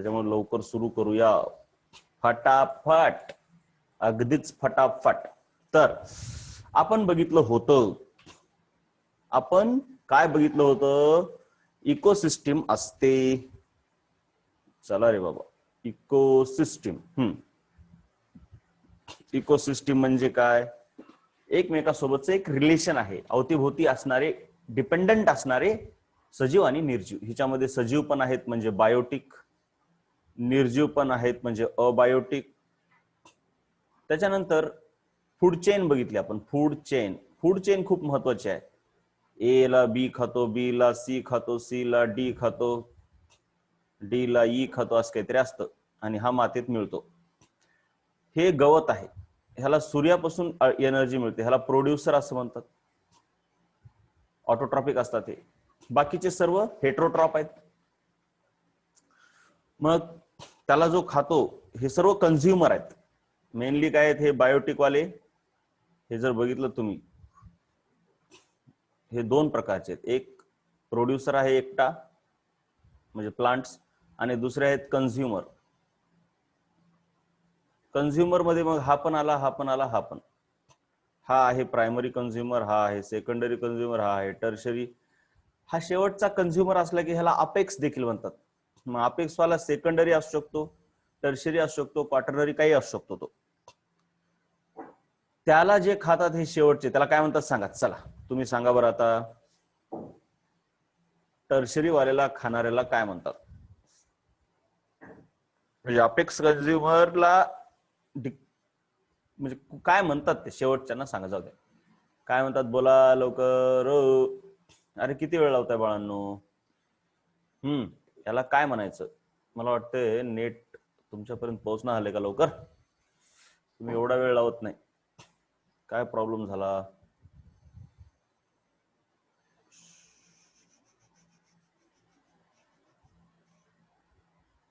त्याच्यामुळे लवकर सुरू करूया फटाफट, अगदीच फटाफट. तर आपण बघितलं होतं, आपण काय बघितलं होतं, इकोसिस्टीम असते. चला रे बाबा, इकोसिस्टीम. इकोसिस्टीम म्हणजे काय? एकमेकासोबतचं एक रिलेशन आहे, अवतीभोवती असणारे डिपेंडंट असणारे सजीव आणि निर्जीव. हिच्यामध्ये सजीव पण आहेत म्हणजे बायोटिक, निर्जीव पण आहेत म्हणजे अबायोटिक. त्याच्यानंतर फूड चेन बघितली आपण. फूड चेन खूप महत्वाची आहे. ए ला बी खातो, बी ला सी खातो, सी ला डी खातो, डी ला ई खातो, असं काहीतरी असतं आणि हा मातीत मिळतो. हे गवत आहे, ह्याला सूर्यापासून एनर्जी मिळते, ह्याला प्रोड्युसर असं म्हणतात. ऑटोट्रॉपिक असतात हे. बाकीचे सर्व हेट्रोट्रॉप आहेत. मग त्याला जो खातो हे सर्व कन्झ्युमर आहेत. मेनली काय आहेत हे बायोटिक वाले. हे जर बघितलं तुम्ही, हे दोन प्रकारचे आहेत. एक प्रोड्युसर आहे एकटा म्हणजे प्लांट्स, आणि दुसरे आहेत कन्झ्युमर. कन्झ्युमर मध्ये मग हा पण आला, हा पण आला, हा पण. हा आहे प्रायमरी कन्झ्युमर, हा आहे सेकंडरी कन्झ्युमर, हा आहे टर्शरी. हा शेवटचा कन्झ्युमर असला की ह्याला अपेक्स देखील म्हणतात. मग अपेक्स वाला सेकंडरी असू शकतो, टर्शरी असू शकतो, क्वाटरनरी काही असू शकतो. तो त्याला जे खातात हे शेवटचे, त्याला काय म्हणतात सांगा. चला तुम्ही सांगा बरं आता, टर्शरी वाल्याला खाणाऱ्याला काय म्हणतात? म्हणजे अपेक्स कन्झ्युमरला म्हणजे काय म्हणतात ते शेवटच्यांना सांगा. जाऊ द्या, काय म्हणतात बोला लवकर. अरे किती वेळ लावताय बाळांनो? याला काय म्हणायचं? मला वाटतं नेट तुमच्यापर्यंत पोहोचणं आले का लवकर? तुम्ही एवढा वेळ लावत नाही, काय प्रॉब्लेम झाला?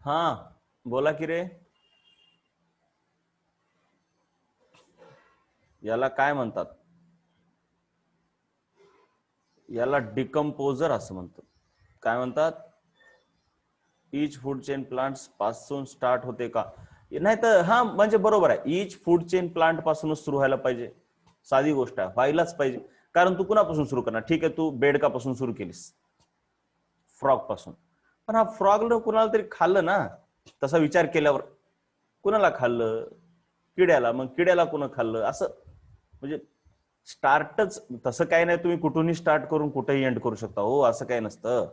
हा बोला की रे. याला काय म्हणतात? याला डिकम्पोजर असं म्हणतात. काय म्हणतात? ईच फूड चेन प्लांट्स पासून स्टार्ट होते का? नाही तर हा म्हणजे बरोबर आहे, ईच फूड चेन प्लांट पासूनच सुरू व्हायला पाहिजे. साधी गोष्ट आहे, व्हायलाच पाहिजे. कारण तू कुणापासून सुरू करणार? ठीक आहे, तू बेडकापासून सुरू केलीस, फ्रॉग पासून, पण हा फ्रॉग कुणाला तरी खाल्लं ना. तसा विचार केल्यावर कुणाला खाल्लं? किड्याला. मग किड्याला कुणा खाल्लं? असं म्हणजे स्टार्टच तसं काही नाही. तुम्ही कुठूनही स्टार्ट करून कुठेही एंड करू शकता हो, असं काही नसतं.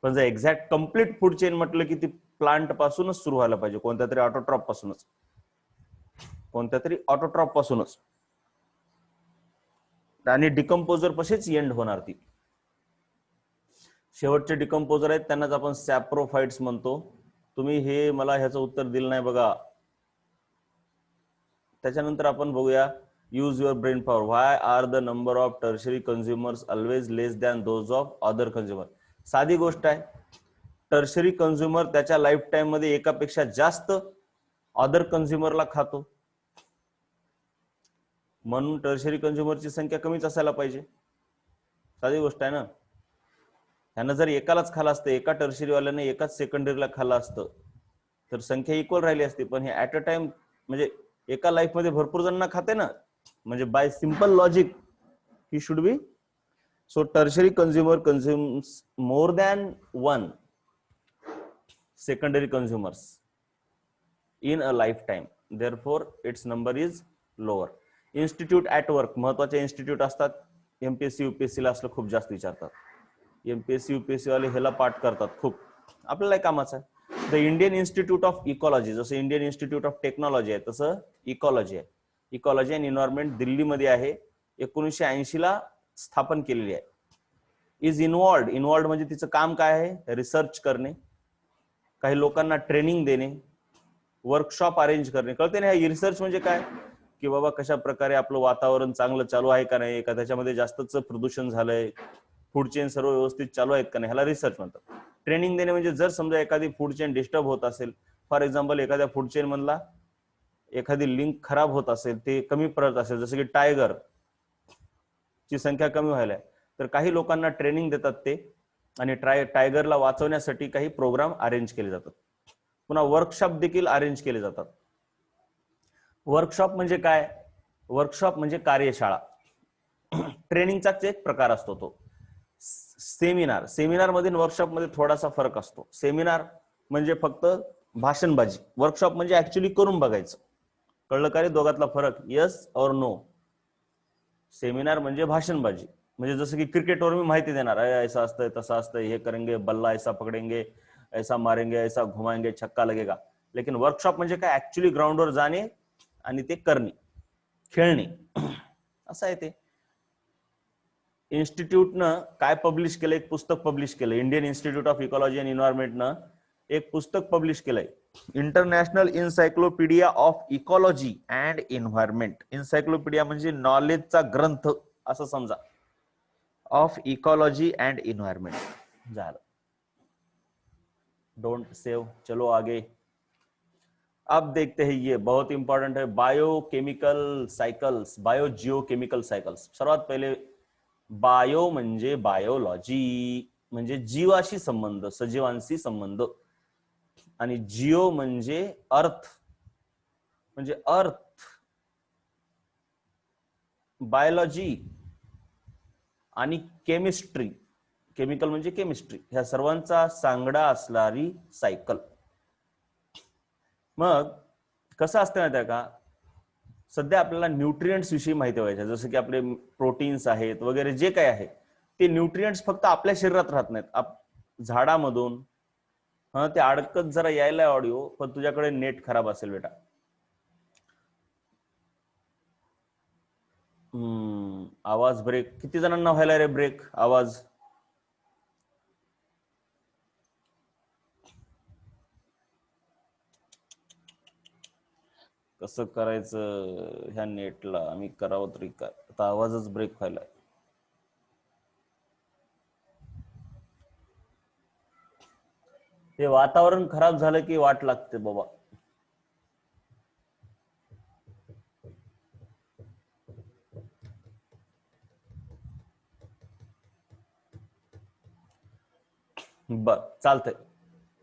पण जर एक्झॅक्ट कम्प्लीट फूड चेन म्हटलं की ती प्लांट पासूनच सुरू व्हायला पाहिजे, कोणत्या तरी ऑटोट्रॉप पासूनच, कोणत्या तरी ऑटोट्रॉप पासूनच, आणि डिकम्पोजर पाशीच एंड होणार ती. शेवटचे डिकम्पोजर आहेत त्यांनाच आपण सॅप्रोफाइट्स म्हणतो. तुम्ही हे मला ह्याचं उत्तर दिलं नाही बघा. त्याच्यानंतर आपण बघूया, use your brain power. Why are the number of tertiary consumers always less than those of other consumer? साधी गोष्ट आहे, टर्शरी कन्झ्युमर त्याच्या लाईफ टाइम मध्ये एकापेक्षा जास्त अदर कन्झ्युमरला खातो, म्हणून टर्शरी कन्झ्युमरची संख्या कमीच असायला पाहिजे. साधी गोष्ट आहे ना. ह्यानं जर एकालाच खाल्लं असतं, एका टर्शरीवाल्याने एकाच सेकंडरीला खाल्लं असतं, तर संख्या इक्वल राहिली असती. पण हे ऍट अ टाइम म्हणजे एका लाईफ मध्ये भरपूर जणांना खाते ना, म्हणजे by simple logic he should be. So tertiary consumer consumes more than one secondary consumers in a lifetime, therefore its number is lower. Institute at work, महत्वाचे इन्स्टिट्यूट असतात. एमपीएससी यूपीएससी ला असलं खूप जास्त विचारतात. एमपीएससी यूपीएससी वाले ह्याला पाठ करतात खूप, आपल्याला कामाचं आहे. The Indian Institute of ecology, जसं इंडियन इन्स्टिट्यूट ऑफ टेक्नॉलॉजी आहे तसं इकॉलॉजी आहे. इकॉलॉजी अँड एन्व्हायरमेंट दिल्लीमध्ये आहे, 1980 ला स्थापन केलेली आहे. इज इन्वॉल्ड म्हणजे तिचं काम काय आहे? रिसर्च करणे, काही लोकांना ट्रेनिंग देणे, वर्कशॉप अरेंज करणे. कळते ना? रिसर्च म्हणजे काय की बाबा कशा प्रकारे आपलं वातावरण चांगलं चालू आहे का नाही, का त्याच्यामध्ये जास्तच प्रदूषण झालंय, फूड चेन सर्व व्यवस्थित चालू आहेत का नाही, ह्याला रिसर्च म्हणतात. ट्रेनिंग देणे म्हणजे जर समजा एखादी फूड चेन डिस्टर्ब होत असेल, फॉर एक्झाम्पल एखाद्या फूड चेन मधला एखादी लिंक खराब होत असेल, ते कमी पडत असेल, जसं की टायगर ची संख्या कमी व्हायला, तर काही लोकांना ट्रेनिंग देतात ते, आणि टायगरला वाचवण्यासाठी काही प्रोग्राम अरेंज केले जातात. पुन्हा वर्कशॉप देखील अरेंज केले जातात. वर्कशॉप म्हणजे काय? वर्कशॉप म्हणजे कार्यशाळा. ट्रेनिंगचाच एक प्रकार असतो तो. सेमिनार, सेमिनार मध्ये वर्कशॉप मध्ये थोडासा फरक असतो. सेमिनार म्हणजे फक्त भाषणबाजी, वर्कशॉप म्हणजे ऍक्च्युली करून बघायचं. कळलं का रे दोघातला फरक? येस और नो? सेमिनार म्हणजे भाषणबाजी, म्हणजे जसं की क्रिकेटवर मी माहिती देणार, ऐसा असतंय तसं असतंय, हे करेंगे, बल्ला ऐसा पकडेंगे, ऐसा मारेंगे, ऐसा घुमाएंगे, छक्का लगेगा. लेकिन वर्कशॉप म्हणजे काय? ऍक्च्युली ग्राउंडवर जाणे आणि ते करणे, खेळणे, असं आहे ते. इन्स्टिट्यूटनं काय पब्लिश केलं? एक पुस्तक पब्लिश केलं. Indian Institute of ecology and एन्व्हायरमेंटनं एक पुस्तक पब्लिश केलंय, international encyclopedia of ecology and environment. Encyclopedia म्हणजे नॉलेजचा ग्रंथ असं समजा, ऑफ इकॉलॉजी अँड एन्व्हायरमेंट झालं. डोंट सेव, चलो आगे. अब देखते हैं, ये बहुत इंपॉर्टेंट है, biochemical cycles, biogeochemical cycles. सर्वात पहिले बायो म्हणजे बायोलॉजी, म्हणजे जीवाशी संबंध, सजीवांशी संबंध, आणि जिओ म्हणजे अर्थ, म्हणजे अर्थ. बायोलॉजी आणि केमिस्ट्री, केमिकल म्हणजे केमिस्ट्री, ह्या सर्वांचा सांगडा असणारी सायकल. मग कसं असतं माहिती आहे का? सध्या आपल्याला न्यूट्रिएंट्स विषयी माहिती व्हायचं, जसं की आपले प्रोटीन्स आहेत वगैरे जे काही आहे, ते न्यूट्रिएंट्स फक्त आपल्या शरीरात राहत नाहीत, झाडामधून. ते अडकत जरा यायला ऑडिओ, पण तुझ्याकडे नेट खराब असेल बेटा. आवाज ब्रेक. किती जणांना व्हायला रे ब्रेक आवाज? कसं करायचं ह्या नेटला? आम्ही करावं तरी काय? आता आवाजच ब्रेक व्हायलाय. हे वातावरण खराब झालं की वाट लागते बाबा. बर, चालतंय,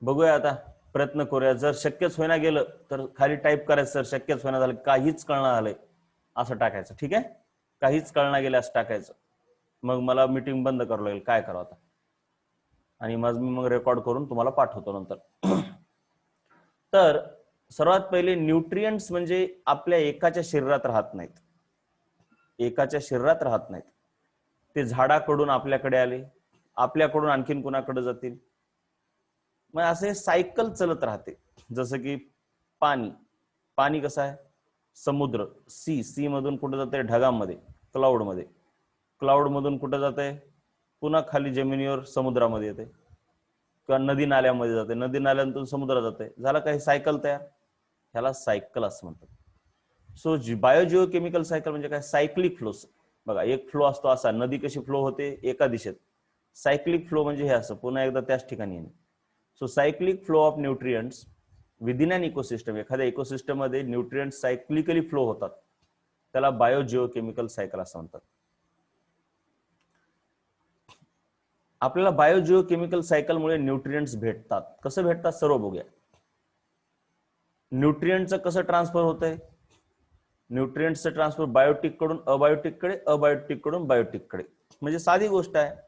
बघूया आता, प्रयत्न करूया. जर शक्यच होईना गेलं तर खाली टाईप करायचं, सर शक्यच होईना झालं, काहीच कळणार झालंय असं टाकायचं. ठीक आहे, काहीच कळणार गेलं असं टाकायचं. मग मला मीटिंग बंद करावं लागेल, काय करावं आता, आणि मग रेकॉर्ड करून तुम्हाला पाठवतो नंतर. तर सर्वात पहिले न्यूट्रिएंट्स म्हणजे आपल्या एकाच्या शरीरात राहत नाहीत, एकाच्या शरीरात राहत नाहीत. ते झाडाकडून आपल्याकडे आले, आपल्याकडून आणखीन कुणाकडे जातील, मग असे सायकल चलत राहते. जसं की पाणी, पाणी कसं आहे? समुद्र, सी, सी मधून कुठं जाते? ढगांमध्ये, क्लाउड मध्ये, क्लाउड मधून कुठं जाते? पुन्हा खाली जमिनीवर समुद्रामध्ये येते, किंवा नदी नाल्यामध्ये जाते, नदी नाल्यांतून समुद्रात जाते. झालं काही सायकल तयार, ह्याला सायकल असं म्हणतात. सो बायोजिओकेमिकल सायकल म्हणजे काय? Cyclic flow. बघा, एक फ्लो असतो असा, नदी कशी फ्लो होते एका दिशेत, सायक्लिक फ्लो म्हणजे हे असं पुन्हा एकदा त्याच ठिकाणी येणे. So cyclic flow of nutrients within an ecosystem, एखाद्या इकोसिस्टम मध्ये न्यूट्रिएंट्स सायक्लिकली फ्लो होतात, त्याला बायोजिओकेमिकल सायकल असं म्हणतात. आपल्याला बायोजिओकेमिकल सायकलमुळे न्यूट्रिएंट्स भेटतात. कसं भेटतात सर्व बघूया. न्यूट्रिएंटचं कसं ट्रान्सफर होतंय? न्यूट्रिएंट्सचं ट्रान्सफर बायोटिक कडून अबायोटिक कडे, अबायोटिक कडून बायोटिक कडे, म्हणजे साधी गोष्ट आहे.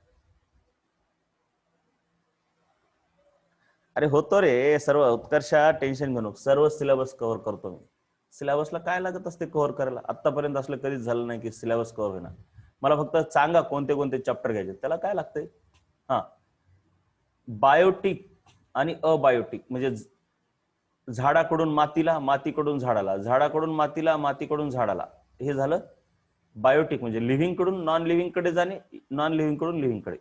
अरे होतो रे सर्व, उत्कर्षा टेन्शन घेऊ नको, सर्व सिलेबस कव्हर करतो मी. सिलेबसला काय लागत असते कव्हर करायला? आतापर्यंत असलं कधीच झालं नाही की सिलेबस कव्हर होईना. मला फक्त सांगा कोणते कोणते चॅप्टर घ्यायचे, त्याला काय लागतंय. हा, बायोटिक आणि अबायोटिक म्हणजे झाडाकडून मातीला, मातीकडून झाडाला, झाडाकडून मातीला, मातीकडून झाडाला, हे झालं बायोटिक. म्हणजे लिव्हिंग कडून नॉन लिव्हिंग कडे जाणे, नॉन लिव्हिंग कडून लिव्हिंग कडे.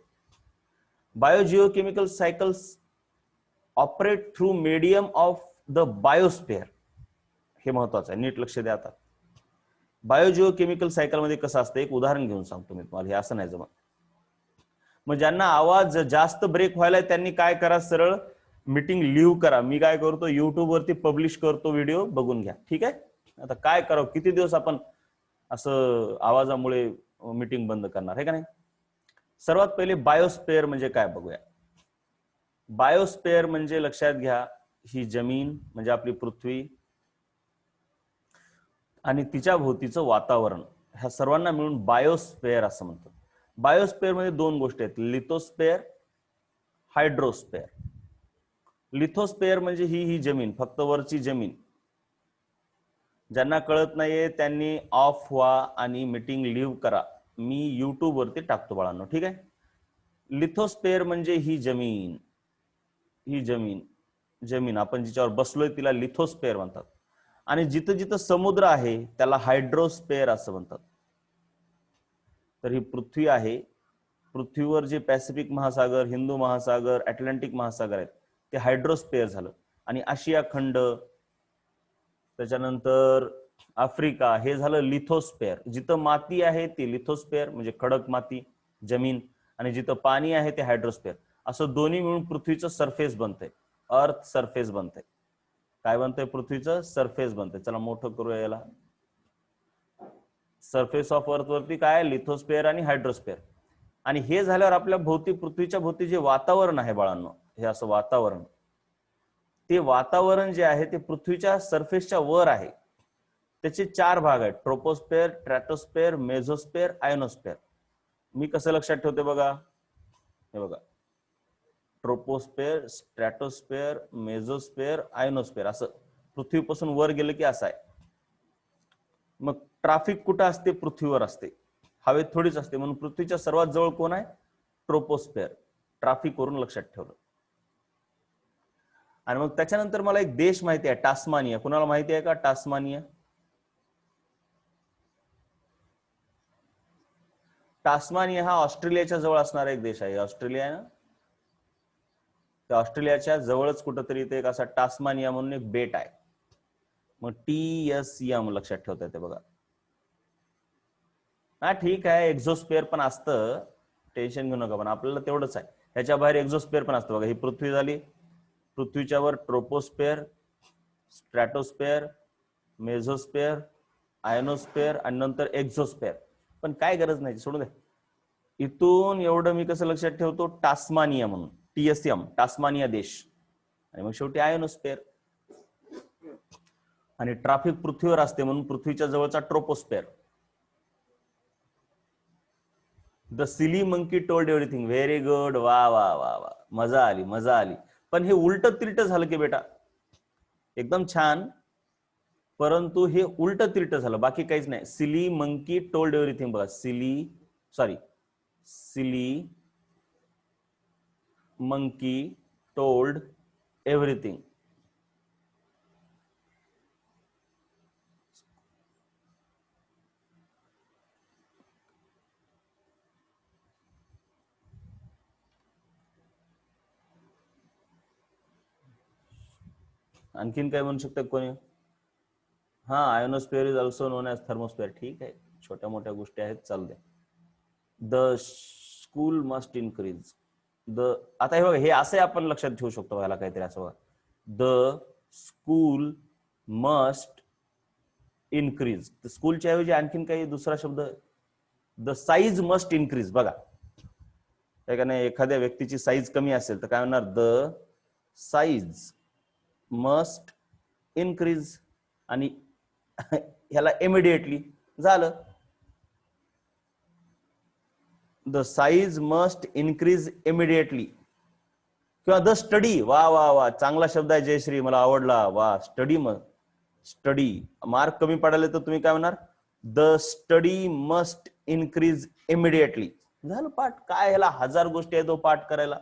Biogeochemical cycles operate through medium of the biosphere. हे महत्वाचं आहे, नीट लक्ष द्या. आता बायोजिओकेमिकल सायकल मध्ये कसं असतं, एक उदाहरण घेऊन सांगतो मी तुम्हाला, हे असं नाही जमत. मग ज्यांना आवाज जास्त ब्रेक व्हायला त्यांनी काय करा, सरळ मीटिंग लिव्ह करा. मी काय करतो, युट्यूब वरती पब्लिश करतो, व्हिडिओ बघून घ्या. ठीक आहे, आता काय करावं, किती दिवस आपण असं आवाजामुळे मीटिंग बंद करणार, आहे का नाही. सर्वात पहिले बायोस्फिअर म्हणजे काय बघूया. बायोस्फिअर म्हणजे लक्षात घ्या, ही जमीन म्हणजे आपली पृथ्वी आणि तिच्या भोवतीचं वातावरण, ह्या सर्वांना मिळून बायोस्फेअर असं म्हणतात. बायोस्फेअर मध्ये दोन गोष्टी आहेत, लिथोस्फेअर, हायड्रोस्फेअर. लिथोस्फेअर म्हणजे ही जमीन, फक्त वरची जमीन. ज्यांना कळत नाहीये त्यांनी ऑफ व्हा आणि मीटिंग लिव्ह करा, मी युट्यूब वरती टाकतो बाळांनो, ठीक आहे. लिथोस्फेअर म्हणजे ही जमीन, ही जमीन जमीन आपण जिच्यावर बसलोय तिला लिथोस्फेअर म्हणतात. आणि जिथं जिथं समुद्र आहे त्याला हायड्रोस्फेअर असं म्हणतात. तर ही पृथ्वी आहे, पृथ्वीवर जे पॅसिफिक महासागर, हिंदू महासागर, अटलांटिक महासागर आहेत ते हायड्रोस्फेअर झालं. आणि आशिया खंड, त्याच्यानंतर आफ्रिका, हे झालं लिथोस्फेअर. जिथं माती आहे ती लिथोस्फेअर म्हणजे खडक माती जमीन, आणि जिथं पाणी आहे ते हायड्रोस्फेअर. असं दोन्ही मिळून पृथ्वीचं सरफेस बनतंय, अर्थ सरफेस बनतंय. काय बनतंय? पृथ्वीचं सरफेस बनतंय. चला मोठं करूया याला. सरफेस ऑफ अर्थ वरती काय? लिथोस्फेअर आणि हायड्रोस्फेअर. आणि हे झाल्यावर आपल्या भोवती, पृथ्वीच्या भोवती जे वातावरण आहे बाळांनो, हे असं वातावरण, ते वातावरण जे आहे ते पृथ्वीच्या सरफेसच्या वर आहे. त्याचे चार भाग आहेत, ट्रोपोस्फेअर, स्ट्रॅटोस्फेअर, मेझोस्फेअर, आयनोस्फेअर. मी कसं लक्षात ठेवते बघा, हे बघा, ट्रोपोस्फेअर, स्ट्रॅटोस्फेअर, मेझोस्फेअर, आयनोस्फेअर, असं पृथ्वीपासून वर गेलं की असं आहे. मग ट्रॅफिक कुठं असते? पृथ्वीवर असते, हवेत थोडीच असते. म्हणून पृथ्वीच्या सर्वात जवळ कोण आहे? ट्रोपोस्फेअर. ट्रॅफिक वरून लक्षात ठेवलं. आणि मग त्याच्यानंतर मला एक देश माहिती आहे, टास्मानिया. कुणाला माहिती आहे का टास्मानिया? टास्मानिया हा ऑस्ट्रेलियाच्या जवळ असणारा एक देश आहे. ऑस्ट्रेलिया ना, त्या ऑस्ट्रेलियाच्या जवळच कुठंतरी इथे एक असा टास्मानिया म्हणून एक बेट आहे. मग TSM लक्षात ठेवता येते बघा. हा ठीक आहे, एक्झोस्फेअर पण असतं, टेन्शन घेऊ नका, पण आपल्याला तेवढंच आहे. ह्याच्या बाहेर एक्झोस्फेअर पण असतं बघा. ही पृथ्वी झाली, पृथ्वीच्या वर ट्रोपोस्फेअर, स्ट्रॅटोस्फेअर, मेझोस्फेअर, आयनोस्फेअर आणि नंतर एक्झोस्फेअर. पण काय गरज नाही, सोडून दे. इथून एवढं मी कसं लक्षात ठेवतो? टास्मानिया म्हणून, TSM, टास्मानिया देश. आणि मग शेवटी आयनोस्फेअर. आणि ट्रॅफिक पृथ्वीवर असते म्हणून पृथ्वीच्या जवळचा troposphere. The silly monkey told everything. Very good, वा वा वा वा, मजा आली, मजा आली. पण हे उलट तिलट झालं की बेटा, एकदम छान, परंतु हे उलट तिलट झालं, बाकी काहीच नाही. सिली मंकी टोल्ड एव्हरीथिंग बघा, सिली मंकी टोल्ड एव्हरीथिंग. आणखीन काय म्हणू शकतात कोणी? हा, ionosphere is also known as thermosphere. ठीक आहे, छोट्या मोठ्या गोष्टी आहेत, चाल दे. The school must increase. आता हे बघा, हे असे आपण लक्षात ठेवू शकतो, याला काहीतरी असं बघा, द स्कूल मस्ट इन्क्रीज. स्कूलच्या ऐवजी आणखीन काही दुसरा शब्द, द साईज मस्ट इन्क्रीज. बघा, का नाही, एखाद्या व्यक्तीची साईज कमी असेल तर काय होणार? The size must increase. आणि ह्याला इमिडिएटली झालं, the size must increase immediately. किंवा द स्टडी, वा वा वा, चांगला शब्द आहे जयश्री, मला आवडला, वा. स्टडी, मग स्टडी मार्क कमी पडाले तर तुम्ही काय म्हणणार? The study must increase immediately. झालं पाठ. काय ह्याला 1000 गोष्टी आहेत तो पाठ करायला.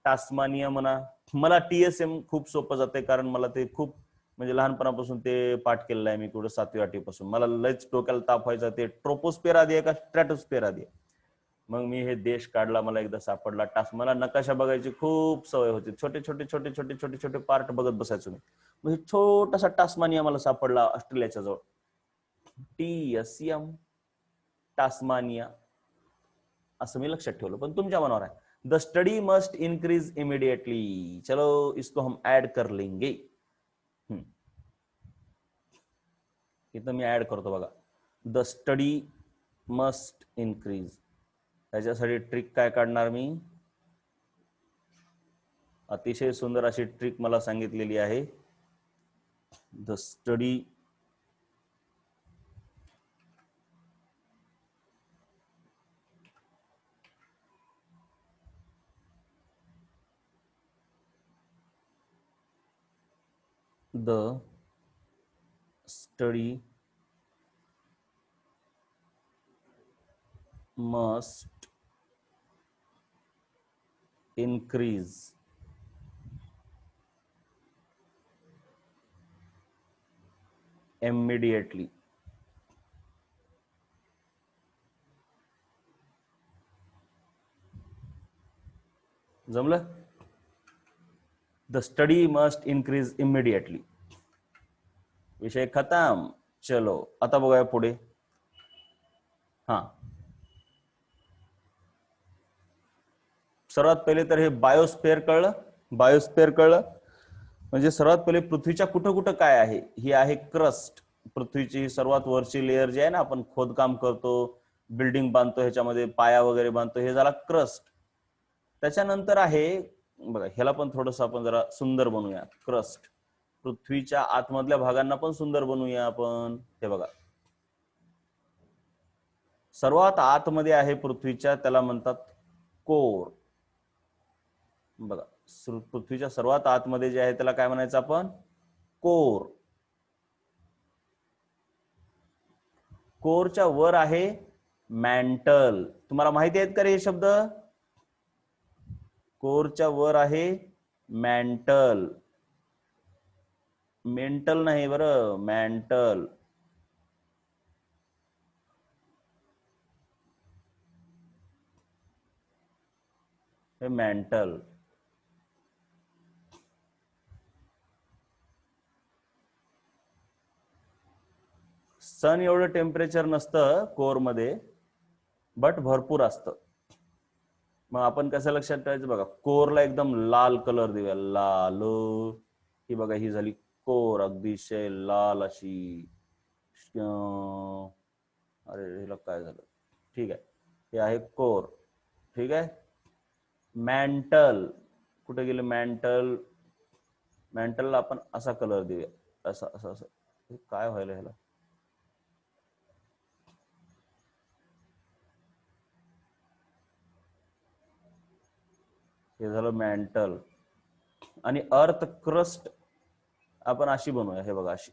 टास्मानिया म्हणा. मला TSM खूप सोपं जाते, कारण मला ते खूप म्हणजे लहानपणापासून ते पाठ केलेलं आहे मी, कुठं 7वी 8वी पासून. मला लयच डोक्याला ताप व्हायचा, ते ट्रोपोस्फेअर आधी आहे का स्ट्रॅटोस्फेअर आधी आहे. मग मी हे देश काढला, मला एकदा सापडला मला नकाशा बघायची खूप सवय होती, छोटे छोटे छोटे छोटे छोटे छोटे पार्ट बघत बसायचो मी. मग छोटासा टास्मानिया मला सापडला ऑस्ट्रेलियाच्या जवळ. TSM, टास्मानिया, असं मी लक्षात ठेवलं. पण तुमच्या मनावर आहे. The study must increase immediately. चलो इसको हम ऐड कर लेंगे. इथं मी ऍड करतो बघा, द स्टडी मस्ट इनक्रीज. त्याच्यासाठी ट्रिक काय काढणार मी? अतिशय सुंदर अशी ट्रिक मला सांगितलेली आहे. The study the study must increase immediately. जमलं? The study must increase immediately. विषय खतम. चलो आता बघूया पुढे. हा, सर्वात पहिले तर हे बायोस्फेअर कळलं. बायोस्फेअर कळलं म्हणजे सर्वात पहिले पृथ्वीच्या कुठं कुठं काय आहे. ही आहे क्रस्ट. पृथ्वीची सर्वात वरची लेअर जी आहे ना, आपण खोदकाम करतो, बिल्डिंग बांधतो, ह्याच्यामध्ये पाया वगैरे बांधतो, हे झाला क्रस्ट. त्याच्यानंतर आहे बघा, ह्याला पण थोडस आपण जरा सुंदर बनवूया. क्रस्ट, पृथ्वीच्या आतमधल्या भागांना पण सुंदर बनवूया आपण. हे बघा, सर्वात आतमध्ये आहे पृथ्वीच्या, त्याला म्हणतात कोर. बघा, पृथ्वीच्या सर्वात आतमध्ये जे आहे त्याला काय म्हणायचं आपण? कोर. कोरच्या वर आहे मॅन्टल. तुम्हाला माहिती आहेत का रे हे शब्द? कोरच्या वर आहे मॅन्टल. मेंटल नाही बरं, मॅन्टल. हे मॅन्टल. सन एवढं टेम्परेचर नसतं कोर मध्ये, बट भरपूर असतं. मग आपण कसं लक्षात ठेवायचं बघा, कोरला एकदम लाल कलर देऊया, लाल. ही बघा, ही झाली कोर, अगदीशय लाल अशी. अरे हिला काय झालं? ठीक आहे, हे आहे कोर. ठीक आहे. मॅन्टल कुठे गेले? मॅन्टल. मॅन्टलला आपण असा कलर देऊया, असं असं असं. काय व्हायला ह्याला? हे झालं मॅन्टल. आणि अर्थ क्रस्ट आपण अशी बनवूया. हे बघा, अशी.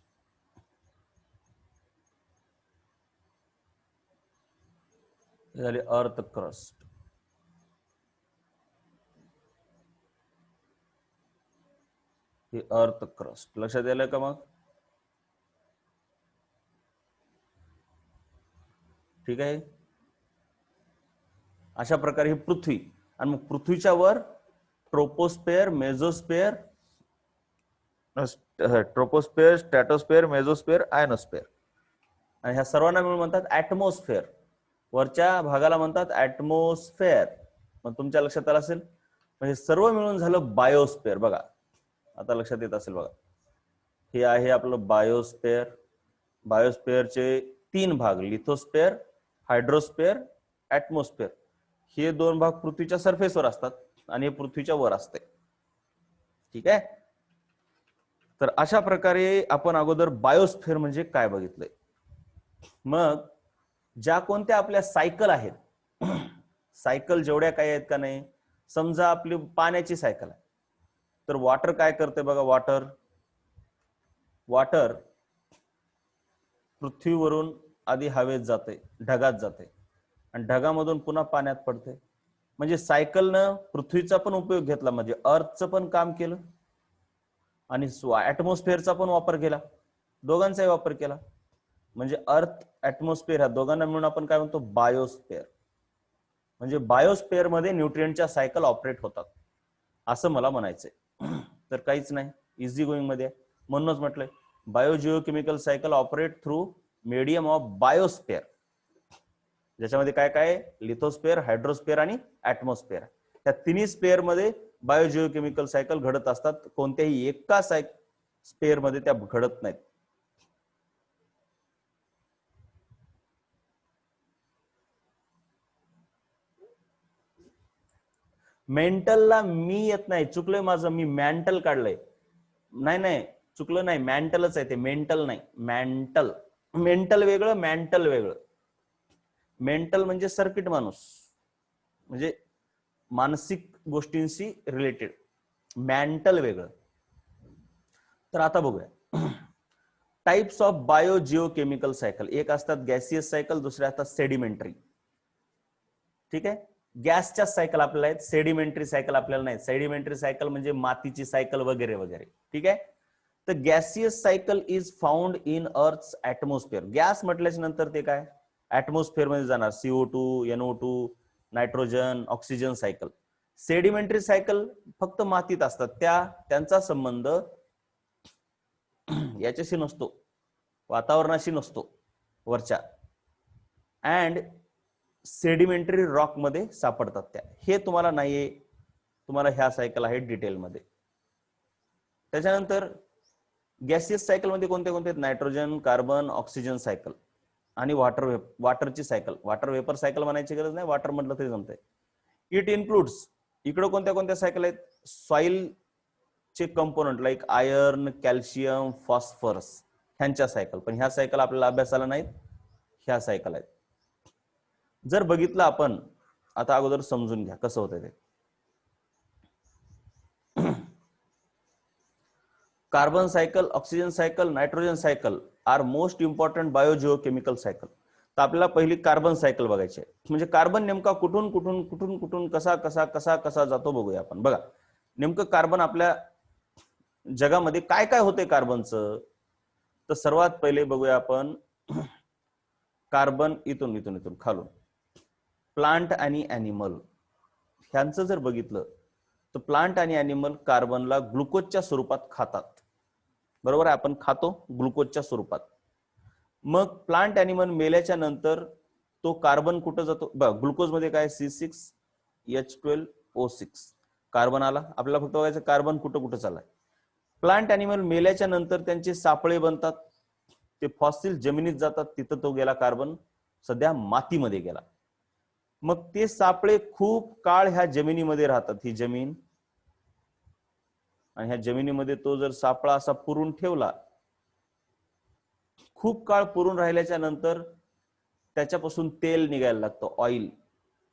हे झाली अर्थ क्रस्ट. ही अर्थ क्रस्ट. लक्षात आलं का मग? ठीक आहे. अशा प्रकारे ही पृथ्वी. आणि मग पृथ्वीच्या वर ट्रोपोस्फेअर, मेझोस्फेअर, ट्रोपोस्फेअर, स्ट्रॅटोस्फेअर, मेझोस्फेअर, आयनोस्फेअर. आणि ह्या सर्वांना मिळून म्हणतात ऍटमॉस्फेअर. वरच्या भागाला म्हणतात ऍटमॉस्फेअर. मग तुमच्या लक्षात आलं असेल. म्हणजे सर्व मिळून झालं बायोस्फेअर. बघा, आता लक्षात येत असेल बघा, हे आहे आपलं बायोस्फेअर. बायोस्फेअरचे 3 भाग, लिथोस्फेअर, हायड्रोस्फेअर, ऍटमॉस्फेअर. हे 2 भाग पृथ्वीच्या सरफेसवर असतात आणि हे पृथ्वीच्या वर असते. ठीक आहे. तर अशा प्रकारे आपण अगोदर बायोस्फेअर म्हणजे काय बघितलंय. मग ज्या कोणत्या आपल्या सायकल आहेत, सायकल जेवढ्या काही आहेत का नाही, समजा आपली पाण्याची सायकल आहे, तर वॉटर काय करते बघा. वॉटर पृथ्वीवरून आधी हवेत जाते, ढगात जाते, आणि ढगामधून पुन्हा पाण्यात पडते. म्हणजे सायकलनं पृथ्वीचा पण उपयोग घेतला, म्हणजे अर्थचं पण काम केलं आणि ऍटमॉस्फेअरचा पण वापर केला, दोघांचाही वापर केला. म्हणजे अर्थ, ऍटमॉस्फेअर, ह्या दोघांना मिळून आपण काय म्हणतो? बायोस्फेअर. म्हणजे बायोस्फेअर मध्ये न्यूट्रिएंटच्या सायकल ऑपरेट होतात, असं मला म्हणायचंय. तर काहीच नाही, इझी गोईंग मध्ये. म्हणूनच म्हटलंय biogeochemical cycle operate through medium of biosphere, ज्याच्यामध्ये काय काय? लिथोस्फेअर, हायड्रोस्फेअर आणि ऍटमॉस्फेअर. त्या तिन्ही स्पेअर मध्ये बायोजिओकेमिकल सायकल घडत असतात. कोणत्याही एका स्पेअर मध्ये त्या घडत नाहीत. मेंटलला मी येत नाही, चुकलंय माझं, मी मॅन्टल काढलंय. नाही नाही, चुकलं नाही, मॅन्टलच आहे ते, मेंटल नाही, मॅन्टल. मेंटल वेगळं, मॅन्टल वेगळं. मेंटल म्हणजे सर्किट माणूस, म्हणजे मानसिक गोष्टींशी रिलेटेड. मॅन्टल वेगळं. तर आता बघूया टाइप्स ऑफ बायो जिओकेमिकल सायकल. एक असतात गॅसियस सायकल, दुसरे असतात सेडिमेंटरी. ठीक आहे, गॅसच्या सायकल आपल्याला आहेत, सेडिमेंटरी सायकल आपल्याला नाही. सेडिमेंटरी सायकल म्हणजे मातीची सायकल वगैरे वगैरे. ठीक आहे, तर gaseous cycle is found in अर्थ ऍटमॉस्फिअर. गॅस म्हटल्याच्या नंतर ते काय, ऍटमॉस्फिअर मध्ये जाणार, CO2, NO2, nitrogen, oxygen cycle. Sedimentary cycle फक्त मातीत असतात, त्यांचा संबंध याच्याशी नसतो, वातावरणाशी नसतो वरच्या. अँड सेडिमेंटरी रॉक मध्ये सापडतात त्या. हे तुम्हाला नाहीये, तुम्हाला ह्या सायकल आहेत डिटेलमध्ये. त्याच्यानंतर गॅसियस सायकल मध्ये कोणते कोणते, नायट्रोजन, कार्बन, ऑक्सिजन सायकल आणि वॉटरची सायकल. वॉटर वेपर सायकल म्हणायची गरज नाही, वॉटर म्हटलं तरी जमतंय. इट इन्क्लुड्स, इकडे कोणत्या कोणत्या सायकल आहेत, सॉइल चे component like iron, calcium, phosphorus, ह्यांच्या सायकल. पण ह्या सायकल आपल्याला अभ्यासाला नाहीत, ह्या सायकल आहेत. जर बघितलं आपण आता, अगोदर समजून घ्या कसं होतं ते. Carbon cycle, oxygen cycle, nitrogen cycle are most important biogeochemical cycle. तर आपल्याला पहिली कार्बन सायकल बघायची आहे. म्हणजे कार्बन नेमका कुठून कुठून कुठून कुठून कसा कसा कसा कसा जातो बघूया आपण. बघा नेमकं कार्बन आपल्या जगामध्ये काय काय होते कार्बनचं. तर सर्वात पहिले बघूया आपण कार्बन इथून इथून इथून खालून, प्लांट आणि ॲनिमल ह्यांचं जर बघितलं तर प्लांट आणि ॲनिमल कार्बनला ग्लुकोजच्या स्वरूपात खातात. बरोबर आहे, आपण खातो ग्लुकोजच्या स्वरूपात. मग प्लांट ॲनिमल मेल्याच्या नंतर तो कार्बन कुठं जातो, ग्लुकोज मध्ये काय, C6H12O6 कार्बन आला. आपल्याला फक्त बघायचं कार्बन कुठं कुठं चाललाय. प्लांट ॲनिमल मेल्याच्या नंतर त्यांचे सापळे बनतात, ते फॉसिल जमिनीत जातात, तिथं तो गेला कार्बन, सध्या मातीमध्ये गेला. मग ते सापळे खूप काळ ह्या जमिनीमध्ये राहतात, ही जमीन, आणि ह्या जमिनीमध्ये तो जर सापळा असा पुरून ठेवला, खूप काळ पुरून राहिल्याच्या नंतर त्याच्यापासून तेल निघायला लागतं, ऑइल.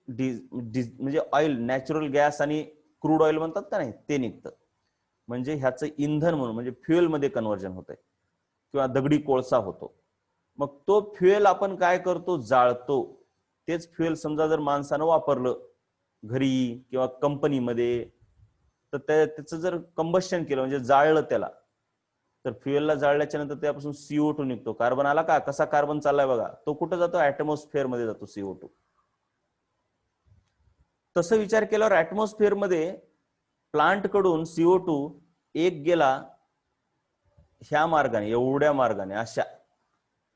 म्हणजे ऑइल, नॅचरल गॅस आणि क्रूड ऑइल म्हणतात का नाही, ते निघतं. म्हणजे ह्याचं इंधन म्हणून, म्हणजे फ्युएल मध्ये कन्व्हर्जन होतंय, किंवा दगडी कोळसा होतो. मग तो फ्युएल आपण काय करतो, जाळतो. तेच फ्युएल समजा जर माणसानं वापरलं घरी किंवा कंपनीमध्ये, तर त्याचं जर कंबशन केलं म्हणजे जाळलं त्याला, तर फ्युएलला जाळल्याच्या नंतर त्यापासून CO2 निघतो. कार्बन आला का, कसा कार्बन चाललाय बघा, तो कुठं जातो, ऍटमॉस्फिअर मध्ये जातो CO2. तसं विचार केल्यावर ऍटमॉस्फिअर मध्ये प्लांट कडून CO2 एक गेला ह्या मार्गाने, एवढ्या मार्गाने, अशा.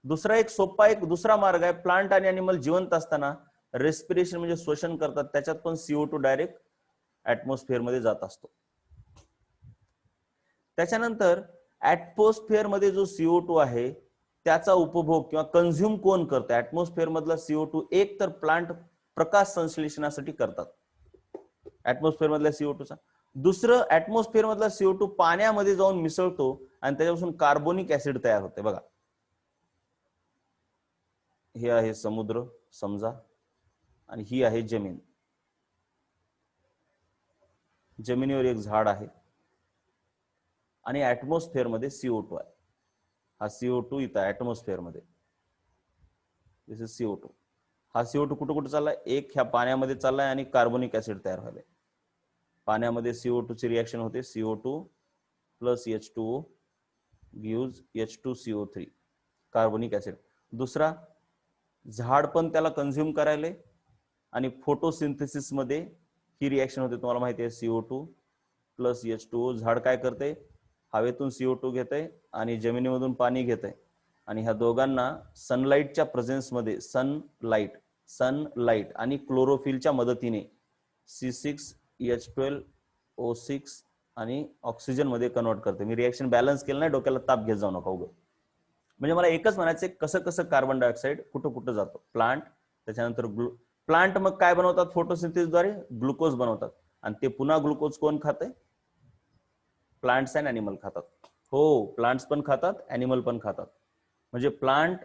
दुसरा एक सोपा एक दुसरा मार्ग आहे, प्लांट आणि ॲनिमल जिवंत असताना रेस्पिरेशन म्हणजे श्वसन करतात, त्याच्यात पण CO2 डायरेक्ट ऍटमॉस्फिअर मध्ये जात असतो. त्याच्यानंतर ऍटमॉस्फिअर मध्ये जो CO2 आहे त्याचा उपभोग किंवा कंझ्युम कोण करतं, ऍटमॉस्फिअर मधला CO2 एक तर प्लांट प्रकाश संश्लेषणासाठी करतात ऍटमॉस्फिअर मधल्या CO2चा. दुसरं, ऍटमॉस्फिअर मधला CO2 पाण्यामध्ये जाऊन मिसळतो आणि त्याच्यापासून कार्बोनिक ऍसिड तयार होते. बघा हे आहे समुद्र समजा, आणि ही आहे जमीन. जमिनीवर एक झाड आहे आणि ऍटमॉस्फिअर मध्ये CO2 आहे. हा CO2 इथं ऍटमॉस्फिअर मध्ये, दिस इज CO2. हा CO2 कुठं कुठं चाललाय, एक ह्या पाण्यामध्ये चाललाय आणि कार्बोनिक ऍसिड तयार व्हायलाय. पाण्यामध्ये CO2 ची रिएक्शन होते, CO2 plus H2O gives H2CO3 carbonic acid. दुसरा, झाड पण त्याला कंझ्युम करायले आणि फोटोसिंथेसिस मध्ये ही रिएक्शन होते, तुम्हाला माहिती आहे, CO2 प्लस H2O. झाड काय करते, हवेतून CO2 घेते आणि जमिनीमधून पाणी घेते, आणि ह्या दोघांना सनलाइटच्या प्रेझेन्समध्ये, सनलाइट आणि क्लोरोफिलच्या मदतीने C6H12O6 आणि ऑक्सिजन मध्ये कन्वर्ट करते. मी रिएक्शन बॅलन्स केलं नाही, डोक्याला ताप घेत जाऊ नका उगं. म्हणजे मला एकच म्हणायचं, कसं कसं कार्बन डायऑक्साईड कुठं कुठं जातो. प्लांट, त्याच्यानंतर प्लांट मग काय बनवतात, फोटोसिंथेसिसद्वारे ग्लुकोज बनवतात. आणि ते पुन्हा ग्लुकोज कोण खाते? प्लांट्स अँड ॲनिमल खातात. हो, प्लांट्स पण खातात, ॲनिमल पण खातात. म्हणजे प्लांट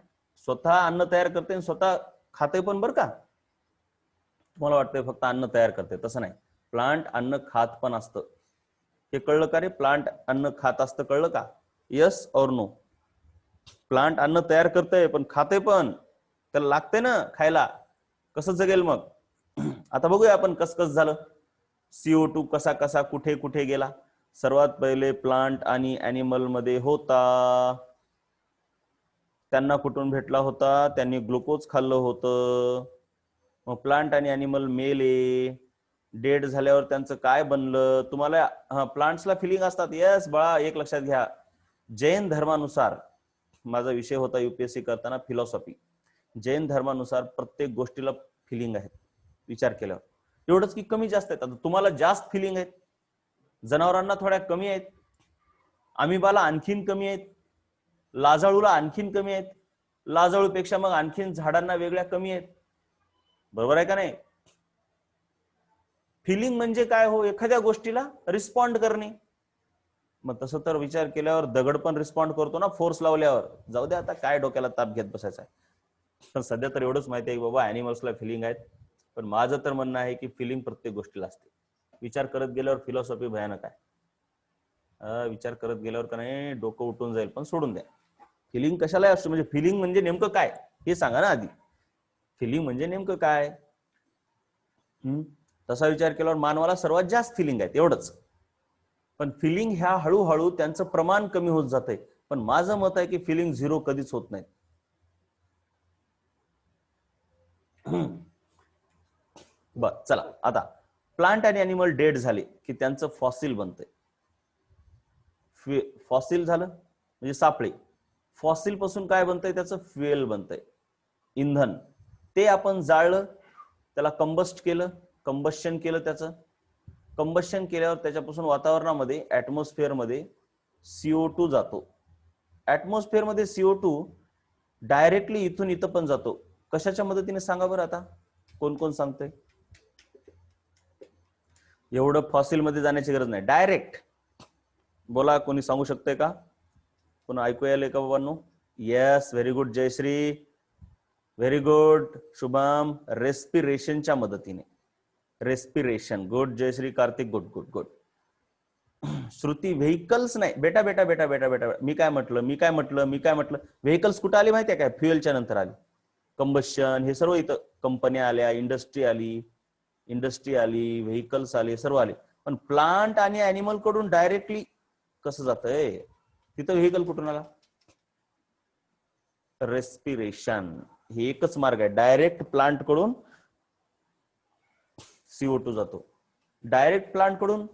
स्वतः अन्न तयार करते आणि स्वतः खाते पण, बरं का. तुम्हाला वाटतंय फक्त अन्न तयार करते, तसं नाही. प्लांट अन्न खात पण असतं. हे कळलं का रे? प्लांट अन्न खात असतं, कळलं का? यस और नो? प्लांट अन्न तयार करतंय पण खाते पण, त्याला लागते ना खायला. कसं जगेल मग? आता बघूया आपण कसं झालं. CO2 कसा कसा कुठे कुठे गेला. सर्वात पहिले प्लांट आणि ॲनिमल मध्ये होता. त्यांना कुठून भेटला होता? त्यांनी ग्लुकोज खाल्लं होतं. मग प्लांट आणि ॲनिमल मेले. डेड झाल्यावर त्यांचं काय बनलं? तुम्हाला प्लांट्सला फिलिंग असतात. यस बाळा, एक लक्षात घ्या. जैन धर्मानुसार, माझा विषय होता UPSC करताना फिलॉसॉफी. जैन धर्मानुसार प्रत्येक गोष्टीला फिलिंग आहेत. विचार केल्यावर एवढंच की कमी जास्त आहेत. आता तुम्हाला जास्त फिलिंग आहेत, जनावरांना थोड्या कमी आहेत, अमिबाला आणखीन कमी आहेत, लाजाळूला आणखीन कमी आहेत, लाजाळूपेक्षा मग आणखीन झाडांना वेगळ्या कमी आहेत. बरोबर आहे का नाही? फिलिंग म्हणजे काय हो? एखाद्या गोष्टीला रिस्पॉन्ड करणे. मग तसं तर विचार केल्यावर दगड पण रिस्पॉन्ड करतो ना फोर्स लावल्यावर. जाऊ दे आता, काय डोक्याला ताप घेत बसायचा. पण सध्या तर एवढंच माहिती आहे की बाबा ॲनिमल्सला फिलिंग आहेत. पण माझं तर म्हणणं आहे की फिलिंग प्रत्येक गोष्टीला असते. विचार करत गेल्यावर फिलॉसॉफी भयानक आहे. विचार करत गेल्यावर का नाही डोकं उठून जाईल. पण सोडून द्या. फिलिंग कशाला असतो? म्हणजे फिलिंग म्हणजे नेमकं काय हे सांगा ना आधी. फिलिंग म्हणजे नेमकं काय? तसा विचार केल्यावर मानवाला सर्वात जास्त फिलिंग आहेत, एवढंच. पण फिलिंग ह्या हळूहळू त्यांचं प्रमाण कमी होत जातंय. पण माझं मत आहे की फिलिंग झिरो कधीच होत नाही. बर, चला आता प्लांट आणि ॲनिमल डेड झाले की त्यांचं फॉसिल बनतंय. फॉसिल झालं म्हणजे सापळे. फॉसिल पासून काय बनतंय? त्याचं फ्युएल बनतंय, इंधन. ते आपण जाळलं, त्याला कंबस्ट केलं, कंबशन केलं. त्याचं कंबशन केल्यावर त्याच्यापासून वातावरणामध्ये, ॲटमॉस्फिअरमध्ये CO2 जातो. ॲटमॉस्फिअरमध्ये CO2 डायरेक्टली इथून इथं पण जातो. कशाच्या मदतीने सांगा बरं आता? कोण कोण सांगतंय? एवढं फॉसिल मध्ये जाण्याची गरज नाही, डायरेक्ट बोला. कोणी सांगू शकतंय का? कोण ऐकू यायलंय का बाबांनो? Yes, very good Jayashree, very good Shubham. रेस्पिरेशनच्या मदतीने. Respiration. Good Jayashree. Kartik, good good good. Shruti, व्हेकल्स नाही बेटा बेटा बेटा बेटा बेटा. मी काय म्हटलं? व्हेकल्स कुठं आली माहितीये काय? फ्युएलच्या नंतर आली. कंबशन हे सर्व इथं कंपन्या आल्या, इंडस्ट्री आली, व्हेकल्स आले, सर्व आले. पण प्लांट आणि ॲनिमल कडून डायरेक्टली कसं जातंय? तिथं व्हेकल कुठून आला? रेस्पिरेशन. हे एकच मार्ग आहे. डायरेक्ट प्लांट कडून CO2 जातो. डायरेक्ट प्लांट कडून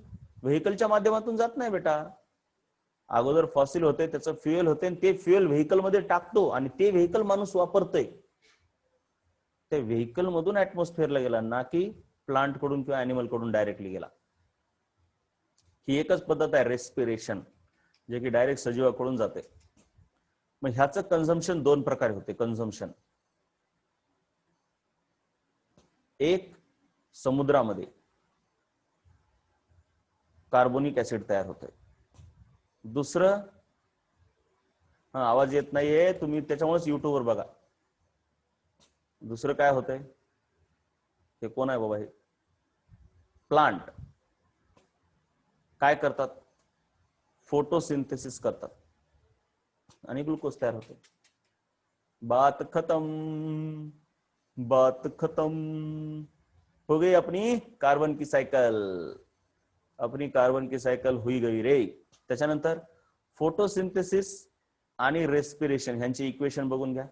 व्हेकलच्या माध्यमातून जात नाही बेटा. अगोदर फॉसिल होते, त्याचं फ्युएल होते, आणि ते फ्युएल व्हेकल मध्ये टाकतो आणि ते व्हेकल माणूस वापरतोय. त्या व्हेकल मधून ऍटमॉस्फिअरला गेला, ना की प्लांट कडून किंवा ॲनिमल कडून डायरेक्टली गेला. ही एकच पद्धत आहे रेस्पिरेशन, जे की डायरेक्ट सजीवाकडून जाते. मग ह्याचं कन्झम्पशन दोन प्रकारे होते. कन्झम्पशन एक, समुद्रामध्ये कार्बोनिक ऍसिड तयार होतंय. दुसरं, आवाज येत नाहीये, तुम्ही त्याच्यामुळेच युट्यूबवर बघा. दुसरं काय होतंय? हे कोण आहे बाबा? हे प्लांट काय करतात? फोटोसिंथेसिस करतात आणि ग्लुकोज तयार होते. बात खत्म, बात खत्म हो गई. अपनी कार्बन की सायकल हुई गई रे. त्याच्यानंतर फोटोसिंथेसिस आणि रेस्पिरेशन ह्यांची इक्वेशन बघून घ्या.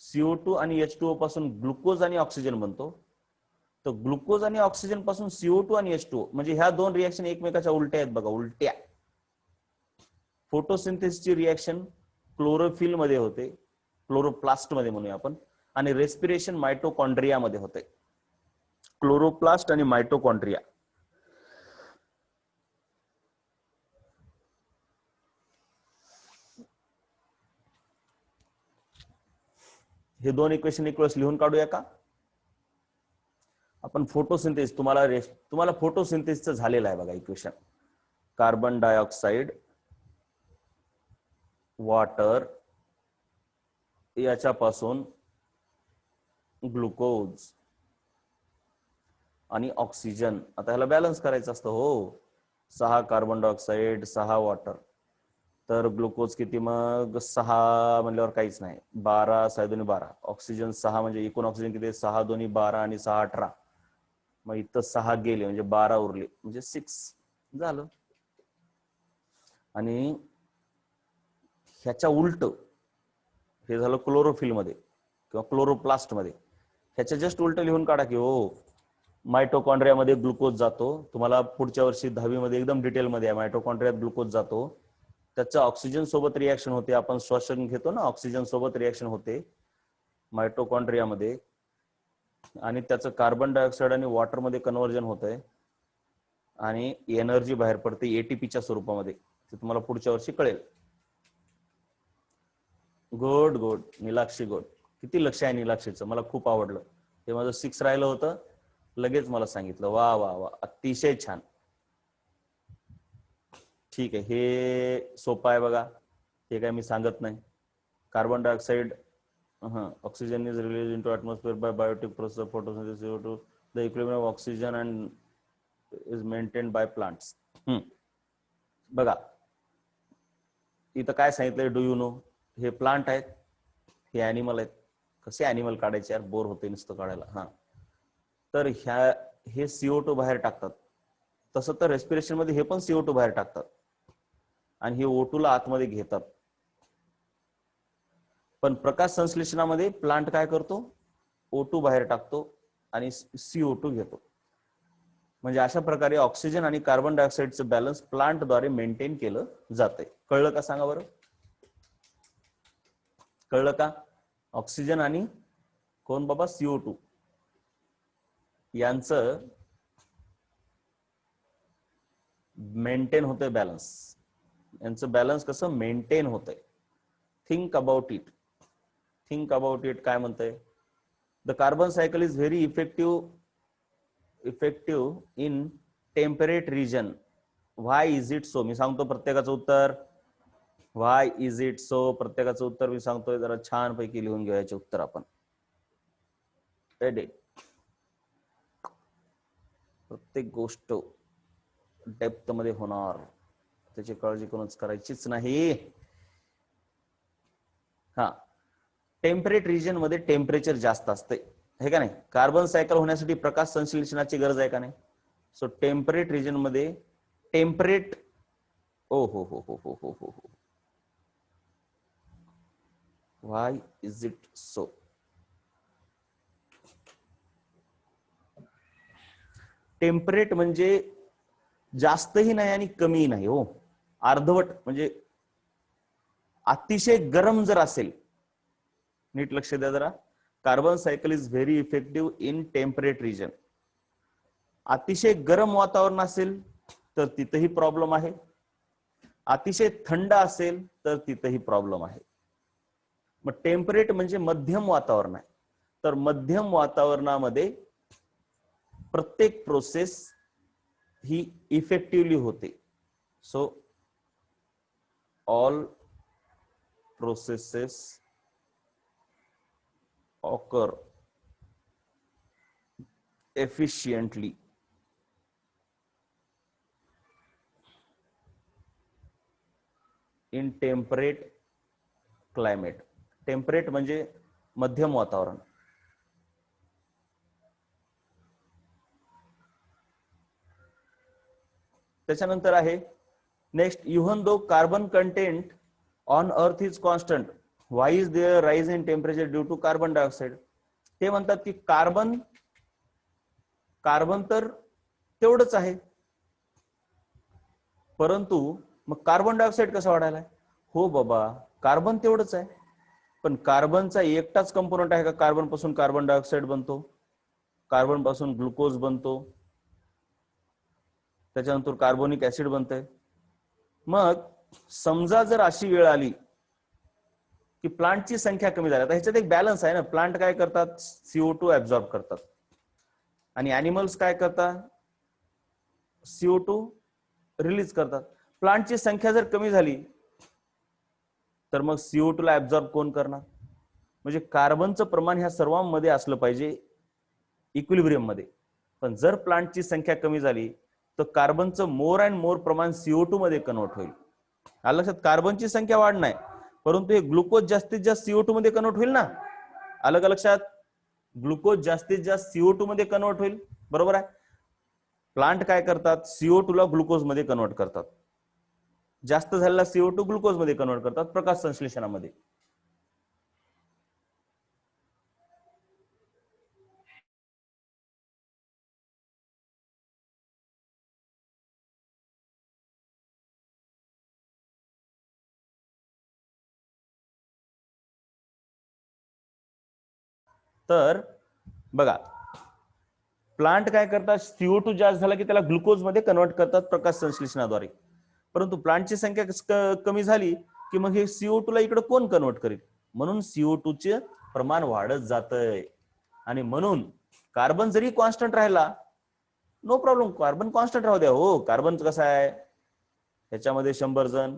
CO2 आणि H2O पासून ग्लुकोज आणि ऑक्सिजन बनतो. तर ग्लुकोज आणि ऑक्सिजन पासून CO2 आणि H2O, म्हणजे ह्या दोन रिएक्शन एकमेकाच्या उलट्या आहेत बघा, उलट्या. फोटोसिंथेसिसची रिएक्शन क्लोरोफिल मध्ये होते, क्लोरोप्लास्ट मध्ये म्हणूया आपण, आणि रेस्पिरेशन मायटोकॉन्ड्रिया मध्ये होते. क्लोरोप्लास्ट आणि मायटोकॉन्ड्रिया. हे दोन इक्वेशन इक्वल्स लिहून काढूया का? पण फोटोसिंथेसिस तुम्हाला फोटोसिंथेसिसचं झालेलं आहे बघा इक्वेशन. कार्बन डायऑक्साईड, वॉटर, याच्यापासून ग्लुकोज आणि ऑक्सिजन. आता ह्याला बॅलन्स करायचं असतं हो. 6 कार्बन डायऑक्साईड, 6 वॉटर, तर ग्लुकोज किती मग 6 म्हणल्यावर काहीच नाही, 12 6 2 12, ऑक्सिजन 6 म्हणजे एकूण ऑक्सिजन किती 6 2 12 आणि 6 18. मग इथं 6 गेले म्हणजे 12 उरले म्हणजे 6 झालं. आणि ह्याच्या उलट हे झालं क्लोरोफिल मध्ये किंवा क्लोरोप्लास्ट मध्ये. ह्याच्या जस्ट उलट लिहून काढा की हो, मायटोकॉन्ड्रियामध्ये ग्लुकोज जातो. तुम्हाला पुढच्या वर्षी 10वी मध्ये एकदम डिटेलमध्ये आहे, मायटोकॉन्ड्रियात ग्लुकोज जातो, त्याचं ऑक्सिजन सोबत रिॲक्शन होते, आपण श्वसन घेतो ना, ऑक्सिजन सोबत रिॲक्शन होते मायटोकॉन्ड्रियामध्ये, आणि त्याचं कार्बन डायऑक्साईड आणि वॉटर मध्ये कन्व्हर्जन होतंय आणि एनर्जी बाहेर पडते एटीपीच्या स्वरूपामध्ये. ते तुम्हाला पुढच्या वर्षी कळेल. Good good Neelakshi, good. किती लक्ष आहे नीलाक्षीचं, मला खूप आवडलं. हे माझं 6 राहिलं होतं, लगेच मला सांगितलं. वा वा वा, अतिशय छान. ठीक आहे, हे सोपं आहे बघा, हे काय मी सांगत नाही. Carbon dioxide, oxygen is release into atmosphere by biotic process photosynthesis CO2. The equilibrium of oxygen and is maintained by plants. बघा इथं काय सांगितलंय, डू यू नो? हे प्लांट आहेत, हे ॲनिमल आहेत. कसे ॲनिमल काढायचे यार, बोर होते नुसतं काढायला. तर हे CO2 बाहेर टाकतात. तसं तर रेस्पिरेशन मध्ये हे पण CO2 बाहेर टाकतात आणि हे O2 ला आतमध्ये घेतात. पण प्रकाश संश्लेषणामध्ये प्लांट काय करतो, O2 बाहेर टाकतो आणि CO2 घेतो. म्हणजे अशा प्रकारे ऑक्सिजन आणि कार्बन डायऑक्साईडचं बॅलन्स प्लांटद्वारे मेंटेन केलं जातंय. कळलं का सांगा बरं? कळलं का? ऑक्सिजन आणि कोण बाबा, CO2 यांचं मेंटेन होतंय बॅलन्स. यांचं बॅलन्स कसं मेंटेन होतंय? Think about it. Think about it काय म्हणतंय? The carbon cycle is very effective in temperate region. Why is it so? मी सांगतो प्रत्येकाचं उत्तर. Why is it so? प्रत्येकाचं उत्तर मी सांगतोय, जरा छान पैकी लिहून घ्यायचे उत्तर आपण. प्रत्येक गोष्ट डेप्थ मध्ये होणार, त्याची काळजी कोणच करायचीच नाही. टेम्परेट रिजन मध्ये टेम्परेचर जास्त असते, हे का नाही? कार्बन सायकल होण्यासाठी प्रकाश संश्लेषणाची गरज आहे का नाही? सो टेम्परेट रिजन मध्ये टेम्परेट, ओ हो हो हो हो हो हो हो, व्हाय इज इट सो? टेम्परेट म्हणजे जास्तही नाही आणि कमीही नाही हो, अर्धवट. म्हणजे अतिशय गरम जर असेल, नीट लक्ष द्या जरा, carbon cycle is very effective in temperate region. अतिशय गरम वातावरण असेल तर तिथेही प्रॉब्लेम आहे, अतिशय थंड असेल तर तिथेही प्रॉब्लेम आहे. मग टेम्परेट म्हणजे मध्यम वातावरण आहे. तर मध्यम वातावरणामध्ये प्रत्येक प्रोसेस ही इफेक्टिव्हली होते. So all processes occur efficiently in temperate climate. Temperate म्हणजे मध्यम वातावरण. त्याच्यानंतर आहे next, even though carbon content on earth is constant, why is there rise in temperature due to carbon dioxide. ते म्हणतात की कार्बन तर तेवढंच आहे, परंतु मग कार्बन डायऑक्साईड कसं वाढायला? हो बाबा, कार्बन तेवढंच आहे, पण कार्बनचा एकटाच कंपोनंट आहे का कार्बन पासून कार्बन डायऑक्साईड बनतो, कार्बन पासून ग्लुकोज बनतो, त्याच्यानंतर कार्बोनिक ऍसिड बनतंय. मग समजा जर अशी वेळ आली की प्लांटची संख्या कमी झाली, आता ह्याच्यात एक बॅलन्स आहे ना, प्लांट काय करतात, CO2 ऍब्झॉर्ब करतात. आणि ॲनिमल्स काय करतात, CO2 रिलीज करतात. प्लांटची संख्या जर कमी झाली तर मग CO2 ला ऍब्झॉर्ब कोण करणार? म्हणजे कार्बनचं प्रमाण ह्या सर्वांमध्ये असलं पाहिजे इक्विलिब्रियम मध्ये. पण जर प्लांटची संख्या कमी झाली तर कार्बनचं मोर अँड मोर प्रमाण CO2 मध्ये कन्वर्ट होईल. आलं लक्षात? कार्बनची संख्या वाढणार परंतु हे ग्लुकोज जास्तीत जास्त CO2 मध्ये कन्वर्ट होईल ना. आलं का लक्षात? ग्लुकोज जास्तीत जास्त CO2 मध्ये कन्वर्ट होईल, बरोबर आहे. प्लांट काय करतात, CO2 ला ग्लुकोज मध्ये कन्वर्ट करतात. जास्त झालेला CO2 ग्लुकोज मध्ये कन्वर्ट करतात प्रकाश संश्लेषणामध्ये. तर बघा, प्लांट काय करतात, CO2 जास्त झाला की त्याला ग्लुकोज मध्ये कन्वर्ट करतात प्रकाश संश्लेषणाद्वारे. परंतु प्लांटची संख्या कमी झाली की मग हे CO2 ला इकडे कोण कन्वर्ट करेल? म्हणून CO2 चे प्रमाण वाढत जातंय. आणि म्हणून कार्बन जरी कॉन्स्टंट राहिला, नो प्रॉब्लेम, कार्बन कॉन्स्टंट राहू द्या. हो, कार्बन कसं आहे, ह्याच्यामध्ये 100 जण,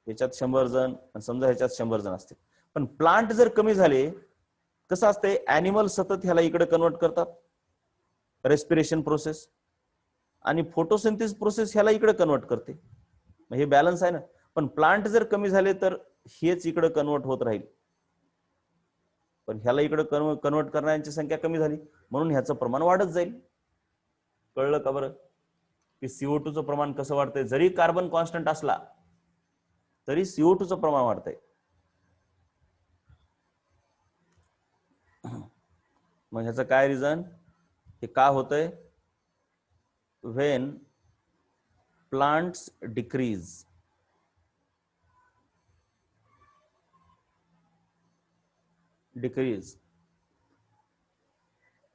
ह्याच्यात 100 जण, समजा ह्याच्यात 100 जण असतील. पण प्लांट जर कमी झाले, कसं असते, ऍनिमल सतत ह्याला इकडे कन्वर्ट करतात, रेस्पिरेशन प्रोसेस, आणि फोटोसिंथेसिस प्रोसेस ह्याला इकडे कन्वर्ट करते. हे बॅलन्स आहे ना. पण प्लांट जर कमी झाले तर हेच इकडे कन्वर्ट होत राहील, पण ह्याला इकडे कन्वर्ट करण्याची संख्या कमी झाली म्हणून ह्याचं प्रमाण वाढत जाईल. कळलं का बरं की CO2 चं प्रमाण कसं वाढतंय? जरी कार्बन कॉन्स्टंट असला तरी CO2 चं प्रमाण वाढतंय. मग ह्याचं काय रिझन? हे का होतंय? When plants decrease,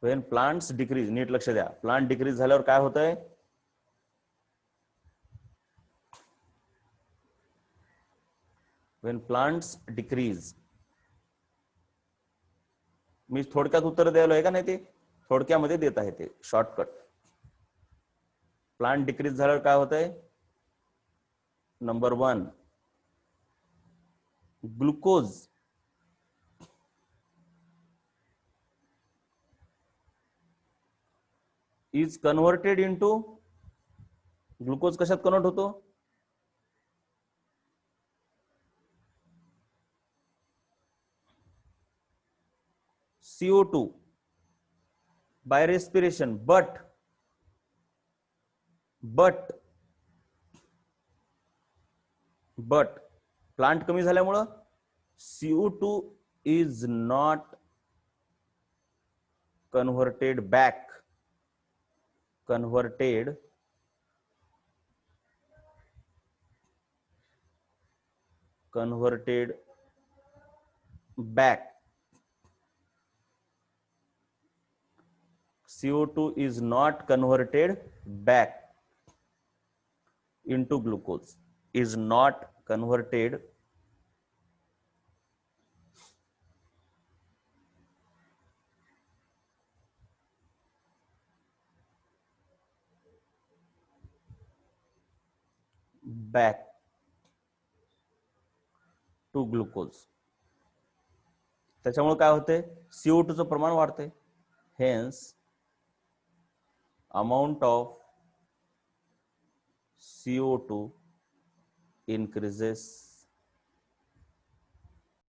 when plants decrease, नीट लक्ष द्या. प्लांट डिक्रीज झाल्यावर काय होतंय? व्हेन प्लांट्स डिक्रीज, मी थोडक्यात उत्तर द्यायला आहे का नाही, ते थोडक्यामध्ये देत आहे, ते शॉर्टकट. प्लांट डिक्रीज झाल्यावर काय होतंय? Number 1, glucose is converted into, glucose कशात कन्वर्ट होतो? CO2 by respiration, but plant कमी झाल्यामुळं CO2 is not converted back CO2 is not converted back into glucose, is not converted back to glucose. त्याच्यामुळे काय होते? CO2 चं प्रमाण वाढते. Hence amount of CO2 increases